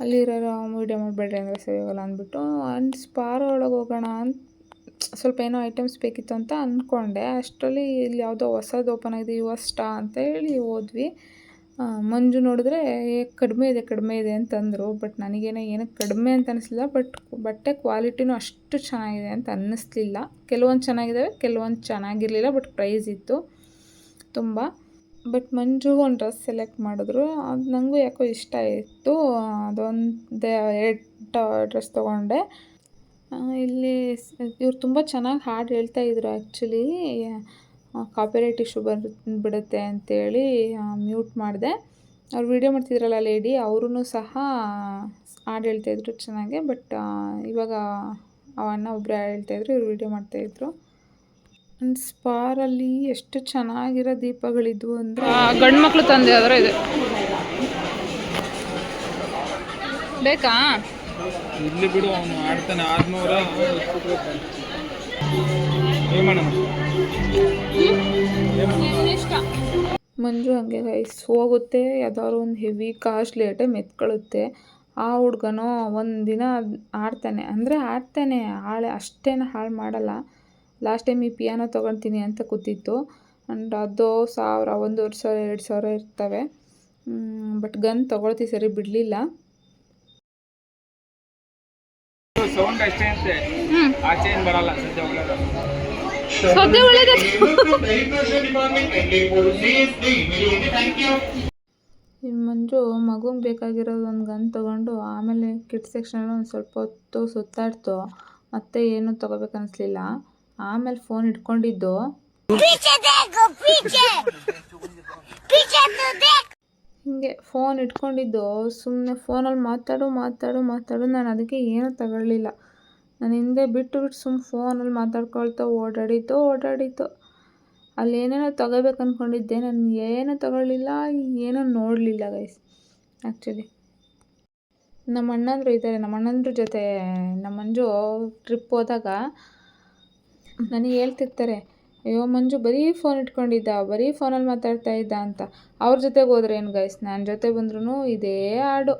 ಅಲ್ಲಿರೋ ವೀಡಿಯೋ ಮಾಡಬೇಡ್ರಿ ಅಂದರೆ ಸರಿ ಹೋಗಲ್ಲ ಅಂದ್ಬಿಟ್ಟು. ಆ್ಯಂಡ್ ಸ್ಪಾರ್ ಒಳಗೆ ಹೋಗೋಣ ಅಂತ ಸ್ವಲ್ಪ ಏನೋ ಐಟಮ್ಸ್ ಬೇಕಿತ್ತು ಅಂತ ಅಂದ್ಕೊಂಡೆ. ಅಷ್ಟರಲ್ಲಿ ಇಲ್ಲಿ ಯಾವುದೋ ಹೊಸದು ಓಪನ್ ಆಗಿದೆ, ಯುವಸ್ಟಾ ಅಂತ ಹೇಳಿ ಹೋದ್ವಿ. ಮಂಜು ನೋಡಿದ್ರೆ ಕಡಿಮೆ ಇದೆ ಅಂತಂದರು. ಬಟ್ ನನಗೇನೋ ಏನಕ್ಕೆ ಕಡಿಮೆ ಅಂತ ಅನ್ನಿಸ್ಲಿಲ್ಲ, ಬಟ್ ಬಟ್ಟೆ ಕ್ವಾಲಿಟಿನೂ ಅಷ್ಟು ಚೆನ್ನಾಗಿದೆ ಅಂತ ಅನ್ನಿಸ್ಲಿಲ್ಲ. ಕೆಲವೊಂದು ಚೆನ್ನಾಗಿದ್ದಾವೆ, ಕೆಲವೊಂದು ಚೆನ್ನಾಗಿರಲಿಲ್ಲ, ಬಟ್ ಪ್ರೈಸ್ ಇತ್ತು ತುಂಬ. ಬಟ್ ಮಂಜು ಒಂದು ಡ್ರೆಸ್ ಸೆಲೆಕ್ಟ್ ಮಾಡಿದ್ರು, ಅದು ನನಗೂ ಯಾಕೋ ಇಷ್ಟ ಆಯಿತು. ಅದೊಂದು 2 ಡ್ರೆಸ್ ತೊಗೊಂಡೆ. ಇಲ್ಲಿ ಇವ್ರು ತುಂಬ ಚೆನ್ನಾಗಿ ಹಾಡು ಹೇಳ್ತಾಯಿದ್ರು. ಆ್ಯಕ್ಚುಲಿ ಕಾಪಿರೈಟ್ ಇಶ್ಯೂ ಬಿಡುತ್ತೆ ಅಂತೇಳಿ ಮ್ಯೂಟ್ ಮಾಡಿದೆ. ಅವ್ರು ವೀಡಿಯೋ ಮಾಡ್ತಿದ್ರಲ್ಲ ಲೇಡಿ, ಅವರೂ ಸಹ ಹಾಡು ಹೇಳ್ತಾಯಿದ್ರು ಚೆನ್ನಾಗೆ. ಬಟ್ ಇವಾಗ ಅಣ್ಣ ಒಬ್ಬರೇ ಹೇಳ್ತಾಯಿದ್ರು, ಇವ್ರು ವೀಡಿಯೋ ಮಾಡ್ತಾಯಿದ್ರು. ಆ್ಯಂಡ್ ಸ್ಪಾರಲ್ಲಿ ಎಷ್ಟು ಚೆನ್ನಾಗಿರೋ ದೀಪಗಳಿದ್ವು ಅಂದರೆ ಗಂಡು ಮಕ್ಕಳು ತಂದೆ ಆದರೆ ಇದೆ ಬೇಕಾ? ಇಲ್ಲಿ ಬಿಡು, ಅವನು ಆಡ್ತಾನೆ 600 ಇಷ್ಟ. ಮಂಜು ಹಂಗೆ ಗೈಸ್ ಹೋಗುತ್ತೆ, ಯಾವ್ದಾದ್ರು ಒಂದು ಹೆವಿ ಕಾಸ್ಟ್ಲಿ ಐಟಮ್ ಎತ್ಕೊಳ್ಳುತ್ತೆ. ಆ ಹುಡ್ಗನೋ ಒಂದಿನ ಆಡ್ತಾನೆ ಅಷ್ಟೇನು ಹಾಳು ಮಾಡಲ್ಲ. ಲಾಸ್ಟ್ ಟೈಮ್ ಈ ಪಿಯಾನೋ ತೊಗೊಳ್ತೀನಿ ಅಂತ ಕೂತಿತ್ತು. ಆ್ಯಂಡ್ ಅದು 1000, 1,500, 2,000 ಇರ್ತವೆ. ಬಟ್ ಗನ್ ತೊಗೊಳ್ತಿ ಸರಿ ಬಿಡಲಿಲ್ಲ. ಸೌಂಡ್ ಅಷ್ಟೇ ಅಂತೆ, ಆಚೆ ಏನು ಬರಲ್ಲ. ಸದ್ಯ ಒಳ್ಳೇದೇ. ಮಂಜು ಮಗುಂಗೆ ಬೇಕಾಗಿರೋದು ಒಂದು ಗನ್ ತೊಗೊಂಡು ಆಮೇಲೆ ಕಿಡ್ ಸೆಕ್ಷನಲ್ಲಿ ಒಂದು ಸ್ವಲ್ಪ ಹೊತ್ತು ಸುತ್ತಾಡ್ತು. ಮತ್ತೆ ಏನೂ ತೊಗೋಬೇಕು ಅನಿಸ್ಲಿಲ್ಲ. ಆಮೇಲೆ ಫೋನ್ ಇಟ್ಕೊಂಡಿದ್ದು. ಹಿಂಗೆ ಫೋನ್ ಇಟ್ಕೊಂಡಿದ್ದು ಸುಮ್ಮನೆ ಫೋನಲ್ಲಿ ಮಾತಾಡು. ನಾನು ಅದಕ್ಕೆ ಏನೂ ತಗೊಳ್ಳಿಲ್ಲ. ನಾನು ಹಿಂದೆ ಬಿಟ್ಟು ಸುಮ್ಮನೆ ಫೋನಲ್ಲಿ ಮಾತಾಡ್ಕೊಳ್ತಾ ಓಡಾಡಿತ್ತು. ಅಲ್ಲಿ ಏನೇನೋ ತೊಗೋಬೇಕು ಅಂದ್ಕೊಂಡಿದ್ದೆ, ನಾನು ಏನೂ ತಗೊಳ್ಳಿಲ್ಲ, ಏನೂ ನೋಡಲಿಲ್ಲ ಗೈಸ್. ಆ್ಯಕ್ಚುಲಿ ನಮ್ಮ ಅಣ್ಣಂದ್ರು ಇದ್ದಾರೆ, ನಮ್ಮ ಅಣ್ಣಂದ್ರ ಜೊತೆ ನಮ್ಮ ಮಂಜು ಟ್ರಿಪ್ ಹೋದಾಗ ನನಗೆ ಹೇಳ್ತಿರ್ತಾರೆ, ಅಯ್ಯೋ ಮಂಜು ಬರೀ ಫೋನ್ ಇಟ್ಕೊಂಡಿದ್ದ, ಬರೀ ಫೋನಲ್ಲಿ ಮಾತಾಡ್ತಾ ಇದ್ದ ಅಂತ. ಅವ್ರ ಜೊತೆಗೆ ಹೋದ್ರೆ ಏನು ಗೈಸ್, ನನ್ನ ಜೊತೆ ಬಂದ್ರೂ ಇದೇ ಹಾಡು.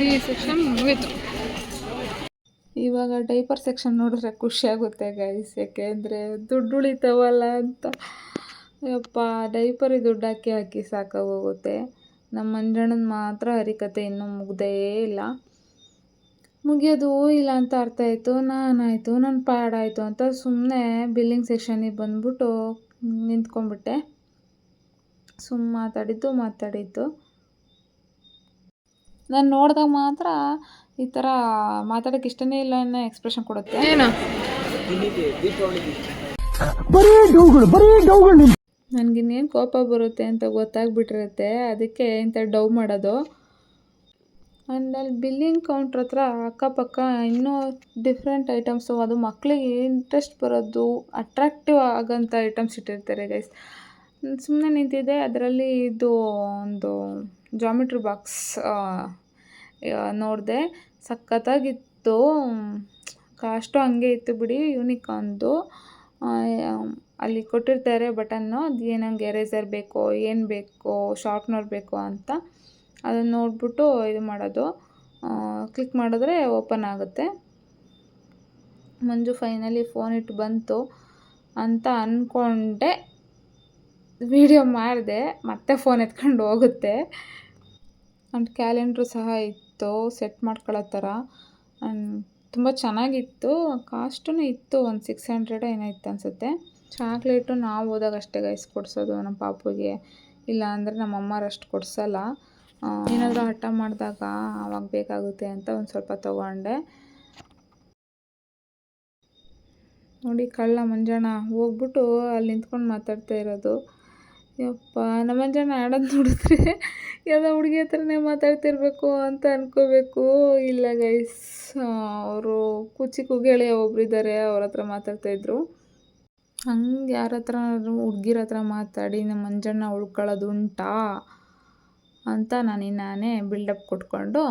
ಈ ಸೆಕ್ಷನ್ ಮುಗಿತು. ಇವಾಗ ಡೈಪರ್ ಸೆಕ್ಷನ್ ನೋಡಿದ್ರೆ ಖುಷಿಯಾಗುತ್ತೆ ಗೈಸ್, ಯಾಕೆಂದರೆ ದುಡ್ಡು ಉಳಿತಾವಲ್ಲ ಅಂತ. ಯಪ್ಪ, ಡೈಪರಿಗೆ ದುಡ್ಡು ಹಾಕಿ ಸಾಕಾಗೋಗುತ್ತೆ. ನಮ್ಮ ಮಂಜಣ್ಣನ ಮಾತ್ರ ಹರಿಕತೆ ಇನ್ನೂ ಮುಗ್ದೇ ಇಲ್ಲ, ಮುಗಿಯೋದು ಇಲ್ಲ ಅಂತ ಅರ್ಥ ಆಯಿತು. ನಾನಾಯಿತು ನನ್ನ ಪಾಡಾಯಿತು ಅಂತ ಸುಮ್ಮನೆ ಬಿಲ್ಲಿಂಗ್ ಸೆಕ್ಷನಿಗೆ ಬಂದ್ಬಿಟ್ಟು ನಿಂತ್ಕೊಂಡ್ಬಿಟ್ಟೆ. ಮಾತಾಡಿದ್ದು ನಾನು ನೋಡಿದಾಗ ಮಾತ್ರ ಈ ಥರ ಮಾತಾಡೋಕ್ಕೆ ಇಷ್ಟನೇ ಇಲ್ಲ ಅನ್ನೋ ಎಕ್ಸ್ಪ್ರೆಷನ್ ಕೊಡುತ್ತೆ. ಏನು ನನಗಿನ್ನೇನು ಕೋಪ ಬರುತ್ತೆ ಅಂತ ಗೊತ್ತಾಗ್ಬಿಟ್ಟಿರುತ್ತೆ, ಅದಕ್ಕೆ ಇಂಥ ಡವ್ ಮಾಡೋದು. ಆ್ಯಂಡ್ ಅಲ್ಲಿ ಬಿಲ್ಲಿಂಗ್ ಕೌಂಟ್ರ್ ಹತ್ರ ಅಕ್ಕಪಕ್ಕ ಇನ್ನೂ ಡಿಫ್ರೆಂಟ್ ಐಟಮ್ಸು, ಅದು ಮಕ್ಕಳಿಗೆ ಇಂಟ್ರೆಸ್ಟ್ ಬರೋದು, ಅಟ್ರಾಕ್ಟಿವ್ ಆಗೋಂಥ ಐಟಮ್ಸ್ ಇಟ್ಟಿರ್ತಾರೆ ಗೈಸ್. ಸುಮ್ಮನೆ ನಿಂತಿದ್ದೆ, ಅದರಲ್ಲಿ ಇದು ಒಂದು ಜಾಮಿಟ್ರಿ ಬಾಕ್ಸ್ ನೋಡಿದೆ, ಸಖತ್ತಾಗಿತ್ತು. ಕಾಸ್ಟು ಹಂಗೆ ಇತ್ತು ಬಿಡಿ, ಯೂನಿಕಾರ್ನ್ದು. ಅಲ್ಲಿ ಕೊಟ್ಟಿರ್ತಾರೆ ಬಟನ್ನು, ಅದು ಏನಂಗೆ ಎರೇಸರ್ ಬೇಕೋ ಏನು ಬೇಕೋ ಶಾರ್ಪ್ನರ್ ಬೇಕೋ ಅಂತ. ಅದನ್ನು ನೋಡಿಬಿಟ್ಟು ಇದು ಮಾಡೋದು, ಕ್ಲಿಕ್ ಮಾಡಿದ್ರೆ ಓಪನ್ ಆಗುತ್ತೆ. ಮಂಜು ಫೈನಲಿ ಫೋನ್ ಇಟ್ಟು ಬಂತು ಅಂತ ಅಂದ್ಕೊಂಡೆ, ವಿಡಿಯೋ ಮಾಡಿದೆ, ಮತ್ತೆ ಫೋನ್ ಎತ್ಕೊಂಡು ಹೋಗುತ್ತೆ. ಆ್ಯಂಡ್ ಕ್ಯಾಲೆಂಡ್ರು ಸಹ ಇತ್ತು ಸೆಟ್ ಮಾಡ್ಕೊಳ್ಳೋ ಥರ. ಆ್ಯಂಡ್ ತುಂಬ ಚೆನ್ನಾಗಿತ್ತು, ಕಾಸ್ಟೂ ಇತ್ತು, ಒಂದು 600 ಏನೋ ಇತ್ತು ಅನಿಸುತ್ತೆ. ಚಾಕ್ಲೇಟು ನಾವು ಹೋದಾಗ ಅಷ್ಟೇ ಗೈಸ್ ಕೊಡಿಸೋದು ನಮ್ಮ ಪಾಪುಗೆ, ಇಲ್ಲ ಅಂದರೆ ನಮ್ಮ ಅಮ್ಮರಷ್ಟು ಕೊಡಿಸಲ್ಲ. ಏನಾದರೂ ಹಠ ಮಾಡಿದಾಗ ಆವಾಗ ಬೇಕಾಗುತ್ತೆ ಅಂತ ಒಂದು ಸ್ವಲ್ಪ ತೊಗೊಂಡೆ. ನೋಡಿ ಕಳ್ಳ ಮಂಜಣ್ಣ ಹೋಗ್ಬಿಟ್ಟು ಅಲ್ಲಿ ನಿಂತ್ಕೊಂಡು ಮಾತಾಡ್ತಾ ಇರೋದು. ಯಪ್ಪ, ನಮ್ಮ ಮಂಜಣ್ಣ ಆಡೋದು ನೋಡಿದ್ರೆ ಯಾವುದೋ ಹುಡುಗಿ ಹತ್ರನೇ ಮಾತಾಡ್ತಿರ್ಬೇಕು ಅಂತ ಅನ್ಕೋಬೇಕು. ಇಲ್ಲ ಗೈಸ್, ಅವರು ಕುಚಿಕು ಗೆಳೆಯ ಒಬ್ಬರಿದ್ದಾರೆ, ಅವ್ರ ಹತ್ರ ಮಾತಾಡ್ತಾಯಿದ್ರು. ಹಂಗೆ ಯಾರ ಹತ್ರ ಹುಡ್ಗಿರ ಹತ್ರ ಮಾತಾಡಿ ನಮ್ಮ ಮಂಜಣ್ಣ ಉಳ್ಕೊಳ್ಳೋದು ಉಂಟಾ ಅಂತ ನಾನೇ ಬಿಲ್ಡಪ್ ಕೊಟ್ಕೊಂಡು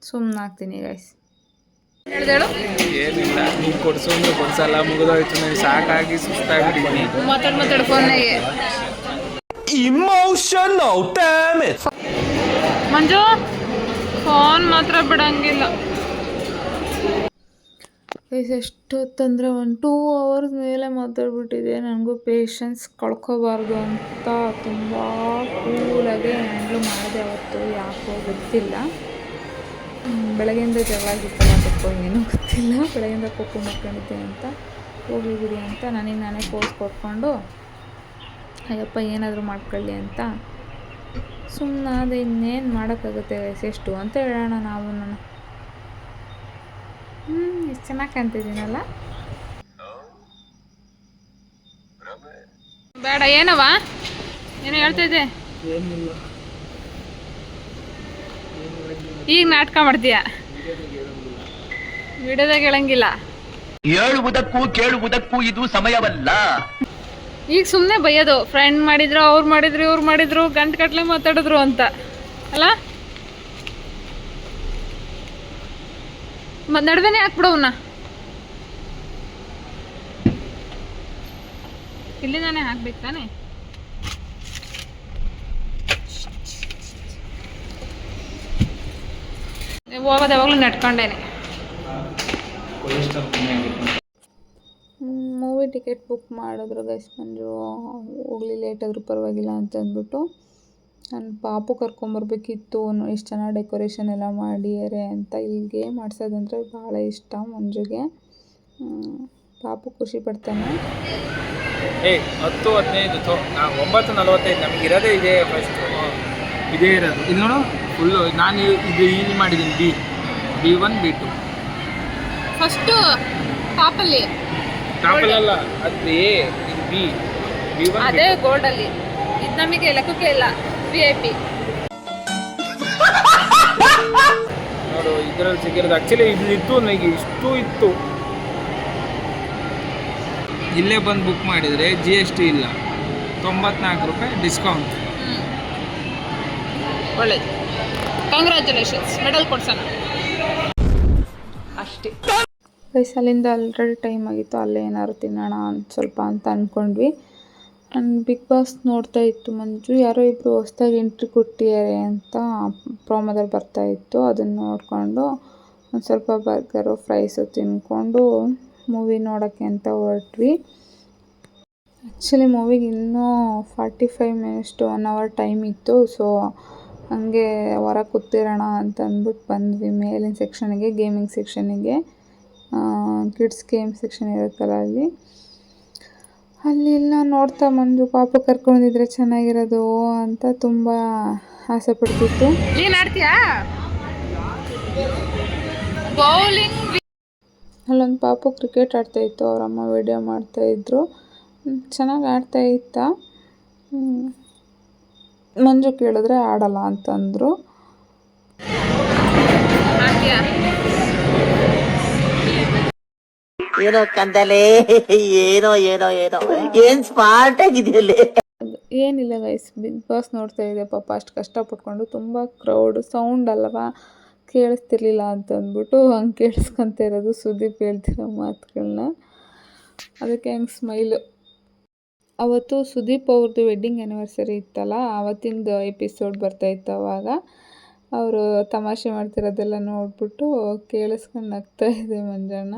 ಸುಮ್ಮನಾಗ್ತೀನಿ ಗೈಸ್. ಹೇಳ್ದೇಳು ಏನಿಲ್ಲ, ನೀನು ಕೊಡ್ಸು ಅಂದ್ರೆ ಕೊಡ್ಸಲ್ಲ, ಮುಗಿದೋಯ್ತು, ನನಗೆ ಸಾಕಾಗಿ ಸುಸ್ತಾಗಿದ್ದೀನಿ. ಮಾತಾಡು ಫೋನ್ನಾಗೆ. ಮಂಜು ಫೋನ್ ಮಾತ್ರ ಬಿಡಂಗಿಲ್ಲ ಗೈಸ್. ಎಷ್ಟೊತ್ತಂದರೆ 2 hours ಮೇಲೆ ಮಾತಾಡ್ಬಿಟ್ಟಿದೆ. ನನಗೂ ಪೇಷನ್ಸ್ ಕಳ್ಕೊಬಾರ್ದು ಅಂತ ತುಂಬ ಕೂಲಾಗಿ ಹ್ಯಾಂಡ್ಲ್ ಮಾಡಿದೆ ಅವತ್ತು. ಯಾಕೋ ಗೊತ್ತಿಲ್ಲ, ಬೆಳಗ್ಗೆಯಿಂದ ಜಗಳ ಆಗಿತ್ತಲ್ಲ, ಅದಕ್ಕೋ ಏನೂ ಗೊತ್ತಿಲ್ಲ. ಬೆಳಗ್ಗೆಯಿಂದ ಕೊಕ್ಕು ಮಾಡ್ಕೊಂಡಿದ್ದೆ ಅಂತ ಹೋಗಿ ಬಿಡಿ ಅಂತ ನಾನೇ ಫೋರ್ಸ್ ಕೊಟ್ಕೊಂಡು ಅಯ್ಯಪ್ಪ ಏನಾದರೂ ಮಾಡ್ಕೊಳ್ಳಿ ಅಂತ ಸುಮ್ಮನೆ ಅದು. ಇನ್ನೇನು ಮಾಡೋಕ್ಕಾಗುತ್ತೆ ಗೈಸ್, ಎಷ್ಟು ಅಂತ ಹೇಳೋಣ ನಾವು. ನಾನು ಎಷ್ಟು ಚೆನ್ನಾಗಿ ಕಾಣ್ತಿದ್ದೀನಲ್ಲ. ಬೇಡ ಏನವ ಏನೋ ಹೇಳ್ತಿದ್ದೆ, ಈಗ ನಾಟಕ ಮಾಡ್ತೀಯ, ವಿಡಿಯೋದಾಗ ಹೇಳಂಗಿಲ್ಲ. ಹೇಳುವುದಕ್ಕೂ ಕೇಳುವುದಕ್ಕೂ ಇದು ಸಮಯವಲ್ಲ. ಈಗ ಸುಮ್ಮನೆ ಬೈಯೋದು, ಫ್ರೆಂಡ್ ಮಾಡಿದ್ರು, ಅವ್ರು ಮಾಡಿದ್ರು, ಇವ್ರು ಮಾಡಿದ್ರು, ಗಂಟೆ ಮಾತಾಡಿದ್ರು ಅಂತ ಅಲ್ಲ. ನಡುವೆನೇ ಹಾಕ್ಬಿಡೋವನ್ನ, ಇಲ್ಲಿಂದಾನೆ ಹಾಕ್ಬೇಕು ತಾನೆ. ಹೋಗೋದು ಯಾವಾಗಲೂ ನಡ್ಕೊಂಡೇನೆ. ಮೂವಿ ಟಿಕೆಟ್ ಬುಕ್ ಮಾಡಿದ್ರು ಗೈಸ್. ಮಂಜು ಹೋಗಲಿ ಲೇಟ್ ಆದರೂ ಪರವಾಗಿಲ್ಲ ಅಂತ ಅಂದ್ಬಿಟ್ಟು. ನನ್ನ ಪಾಪು ಕರ್ಕೊಂಬರ್ಬೇಕಿತ್ತು. ಎಷ್ಟು ಚೆನ್ನಾಗಿ ಡೆಕೋರೇಷನ್ ಎಲ್ಲ ಮಾಡಿದ್ದಾರೆ ಅಂತ. ಇಲ್ಲಿಗೆ ಮಾಡ್ಸೋದಂದರೆ ಭಾಳ ಇಷ್ಟ ಮಂಜುಗೆ. ಪಾಪು ಖುಷಿ ಪಡ್ತಾನೆ. 10:15 9:45 ನಮಗೆ ಇರೋದೇ ಇದೆ. ಫಸ್ಟ್ ಇದೇ ಇರೋದು. ಇಲ್ಲಿ ನೋಡು ಫುಲ್ಲು. ನಾನು ಇದು ಇಲ್ಲಿ ಮಾಡಿದ್ದೀನಿ B1 B2 ಫಸ್ಟು ಟಾಪಲ್ಲಿ ಟಾಪಲ್ಲ, ಅದು B1 ಅದೇ ಗೋಲ್ಡಲ್ಲಿ. ಇದು ನಮಗೆ ಲೆಕ್ಕಕ್ಕೆ ಇಲ್ಲ, VIP. ನೋಡು ಇದರಲ್ಲಿ ಸಿಕ್ಕಿರೋದು. ಆ್ಯಕ್ಚುಲಿ ಇಲ್ಲಿತ್ತು, ನನಗೆ ಇಷ್ಟು ಇತ್ತು. ಇಲ್ಲೇ ಬಂದು ಬುಕ್ ಮಾಡಿದರೆ GST ಇಲ್ಲ, 94 ರೂಪಾಯಿ ಡಿಸ್ಕೌಂಟ್. ಒಳ್ಳೇದು, ಕಂಗ್ರ್ಯಾಚುಲೇಷನ್ಸ್, ಮೆಡಲ್ ಕೊಡ್ಸೋಣ ಅಷ್ಟೇ ಗೈಸ್. ಅಲ್ಲಿಂದ ಆಲ್ರೆಡಿ ಟೈಮ್ ಆಗಿತ್ತು, ಅಲ್ಲೇ ಏನಾದ್ರು ತಿನ್ನೋಣ ಸ್ವಲ್ಪ ಅಂತ ಅಂದ್ಕೊಂಡ್ವಿ. ನಾನು ಬಿಗ್ ಬಾಸ್ ನೋಡ್ತಾ ಇತ್ತು ಮಂಜು. ಯಾರೋ ಇಬ್ಬರು ಹೊಸ್ದಾಗಿ ಎಂಟ್ರಿ ಕೊಟ್ಟಿದ್ದಾರೆ ಅಂತ ಪ್ರೋಮೋದಲ್ಲಿ ಬರ್ತಾಯಿತ್ತು. ಅದನ್ನು ನೋಡಿಕೊಂಡು ಒಂದು ಸ್ವಲ್ಪ ಬರ್ಗರು ಫ್ರೈಸು ತಿಂದ್ಕೊಂಡು ಮೂವಿ ನೋಡೋಕ್ಕೆ ಅಂತ ಹೊರಟ್ವಿ. ಆ್ಯಕ್ಚುಲಿ ಮೂವಿಗೆ ಇನ್ನೂ 45 minutes to 1 hour ಟೈಮ್ ಇತ್ತು. ಸೊ ಹಂಗೆ ಹೊರಗೆ ಕೂತಿರೋಣ ಅಂತ ಅಂದ್ಬಿಟ್ಟು ಬಂದ್ವಿ ಮೇಲಿನ ಸೆಕ್ಷನಿಗೆ, ಗೇಮಿಂಗ್ ಸೆಕ್ಷನಿಗೆ. ಕಿಡ್ಸ್ ಗೇಮ್ ಸೆಕ್ಷನ್ ಇರುತ್ತಲ್ಲ ಅಲ್ಲೆಲ್ಲ ನೋಡ್ತಾ ಮಂಜು ಪಾಪು ಕರ್ಕೊಂಡಿದ್ರೆ ಚೆನ್ನಾಗಿರೋದು ಅಂತ ತುಂಬ ಆಸೆ ಪಡ್ತಿತ್ತು. ನೀನು ಆಡ್ತೀಯಾ ಬೌಲಿಂಗ್? ಅಲ್ಲೊಂದು ಪಾಪು ಕ್ರಿಕೆಟ್ ಆಡ್ತಾಯಿತ್ತು, ಅವರಮ್ಮ ವಿಡಿಯೋ ಮಾಡ್ತಾಯಿದ್ರು. ಚೆನ್ನಾಗಿ ಆಡ್ತಾಯಿತ್ತ. ಮಂಜು ಕೇಳಿದ್ರೆ ಆಡಲ್ಲ ಅಂತಂದರು. ಏನೋ ಕಂದಲೆ, ಏನೋ ಏನೋ ಏನೋ ಏನ್ ಸ್ಮಾರ್ಟ್ ಆಗಿದೆಯಲ್ಲ. ಏನಿಲ್ಲ ಗೈಸ್, ಬಿಗ್ ಬಾಸ್ ನೋಡ್ತಾ ಇದೆ ಪಾಪ. ಅಷ್ಟು ಕಷ್ಟಪಟ್ಕೊಂಡು, ತುಂಬ ಕ್ರೌಡ್, ಸೌಂಡ್ ಅಲ್ವಾ ಕೇಳಿಸ್ತಿರ್ಲಿಲ್ಲ ಅಂತ ಅಂದ್ಬಿಟ್ಟು ಹಂಗೆ ಕೇಳಿಸ್ಕೊತ ಇರೋದು ಸುದೀಪ್ ಹೇಳ್ತಿರೋ ಮಾತುಗಳನ್ನ. ಅದಕ್ಕೆ ಹಂಗೆ ಸ್ಮೈಲು. ಅವತ್ತು ಸುದೀಪ್ ಅವ್ರದ್ದು ವೆಡ್ಡಿಂಗ್ ಆ್ಯನಿವರ್ಸರಿ ಇತ್ತಲ್ಲ, ಆವತ್ತಿಂದು ಎಪಿಸೋಡ್ ಬರ್ತಾಯಿತ್ತು. ಅವಾಗ ಅವರು ತಮಾಷೆ ಮಾಡ್ತಿರೋದೆಲ್ಲ ನೋಡ್ಬಿಟ್ಟು ಕೇಳಿಸ್ಕೊಂಡು ನಗ್ತಾ ಇದೆ ಮಂಜಣ್ಣ.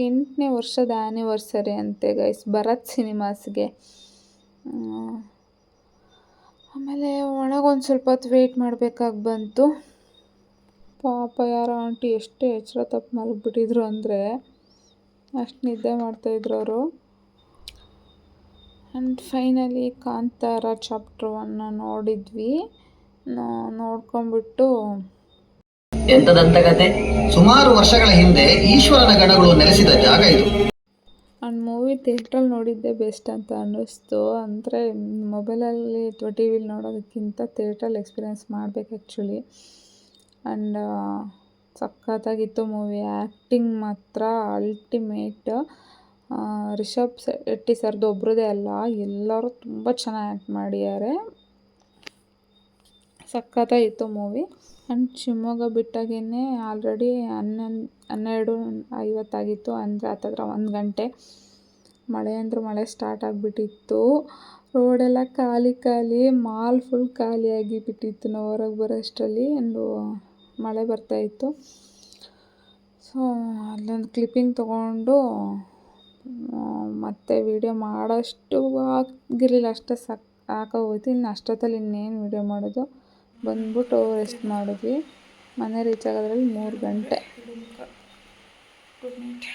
8ನೇ ವರ್ಷದ ಆ್ಯನಿವರ್ಸರಿ ಅಂತೆ ಗೈಸ್, ಭರತ್ ಸಿನಿಮಾಸ್ಗೆ. ಆಮೇಲೆ ಒಳಗೊಂದು ಸ್ವಲ್ಪ ಹೊತ್ತು ವೆಯ್ಟ್ ಮಾಡಬೇಕಾಗಿ ಬಂತು. ಪಾಪ ಯಾರೋ ಆಂಟಿ ಎಷ್ಟು ಎಚ್ಚರ ತಪ್ಪು ಮಲಗಿಬಿಟ್ಟಿದ್ರು ಅಂದರೆ ಅಷ್ಟು ನಿದ್ದೆ ಮಾಡ್ತಾಯಿದ್ರು ಅವರು. ಆ್ಯಂಡ್ ಫೈನಲಿ ಕಾಂತಾರ ಚಾಪ್ಟರ್ 1 ನೋಡಿದ್ವಿ. ನೋಡ್ಕೊಂಬಿಟ್ಟು ಎಂತದಂತ ಕತೆ. ಸುಮಾರು ವರ್ಷಗಳ ಹಿಂದೆ ಈಶ್ವರನ ಗಣಗಳು ನೆಲೆಸಿದ ಜಾಗ ಇದು. ಆ್ಯಂಡ್ ಮೂವಿ ಥಿಯೇಟ್ರಲ್ಲಿ ನೋಡಿದ್ದೆ ಬೆಸ್ಟ್ ಅಂತ ಅನ್ನಿಸ್ತು. ಅಂದರೆ ಮೊಬೈಲಲ್ಲಿ ಅಥವಾ ಟಿ ವಿಲಿ ನೋಡೋದಕ್ಕಿಂತ ಥಿಯೇಟ್ರಲ್ಲಿ ಎಕ್ಸ್ಪೀರಿಯೆನ್ಸ್ ಮಾಡಬೇಕು ಆ್ಯಕ್ಚುಲಿ. ಆ್ಯಂಡ್ ಸಖತ್ತಾಗಿತ್ತು ಮೂವಿ. ಆ್ಯಕ್ಟಿಂಗ್ ಮಾತ್ರ ಅಲ್ಟಿಮೇಟ್. ರಿಷಬ್ ಶೆಟ್ಟಿ ಸರ್ದು ಒಬ್ರದೇ ಅಲ್ಲ, ಎಲ್ಲರೂ ತುಂಬ ಚೆನ್ನಾಗಿ ಆ್ಯಕ್ಟ್ ಮಾಡಿದ್ದಾರೆ. ಸಖತ್ತಾಗಿತ್ತು ಮೂವಿ. ಆ್ಯಂಡ್ ಶಿವಮೊಗ್ಗ ಬಿಟ್ಟಾಗೇ ಆಲ್ರೆಡಿ 12:50 ಅಂದರೆ ಹತ್ತತ್ರ 1 ಗಂಟೆ. ಮಳೆ ಸ್ಟಾರ್ಟ್ ಆಗಿಬಿಟ್ಟಿತ್ತು. ರೋಡೆಲ್ಲ ಖಾಲಿ, ಮಾಲ್ ಫುಲ್ ಖಾಲಿಯಾಗಿಬಿಟ್ಟಿತ್ತು ನಾವು ಹೊರಗೆ ಬರೋ ಅಷ್ಟರಲ್ಲಿ. ಆ್ಯಂಡು ಮಳೆ ಬರ್ತಾಯಿತ್ತು. ಸೊ ಅಲ್ಲೊಂದು ಕ್ಲಿಪ್ಪಿಂಗ್ ತೊಗೊಂಡು ಮತ್ತೆ ವೀಡಿಯೋ ಮಾಡೋಷ್ಟು ಆಗಿರಲಿಲ್ಲ, ಅಷ್ಟೇ ಸಾಕಾಗೋಯ್ತು. ಇನ್ನು ಅಷ್ಟೊತ್ತಲ್ಲಿ ಇನ್ನೇನು ವೀಡಿಯೋ ಮಾಡೋದು, ಬಂದ್ಬಿಟ್ಟು ರೆಸ್ಟ್ ಮಾಡಿದ್ವಿ. ಮನೆ ರೀಚ್ ಆಗೋದ್ರಲ್ಲಿ 3 ಗಂಟೆ. Good night.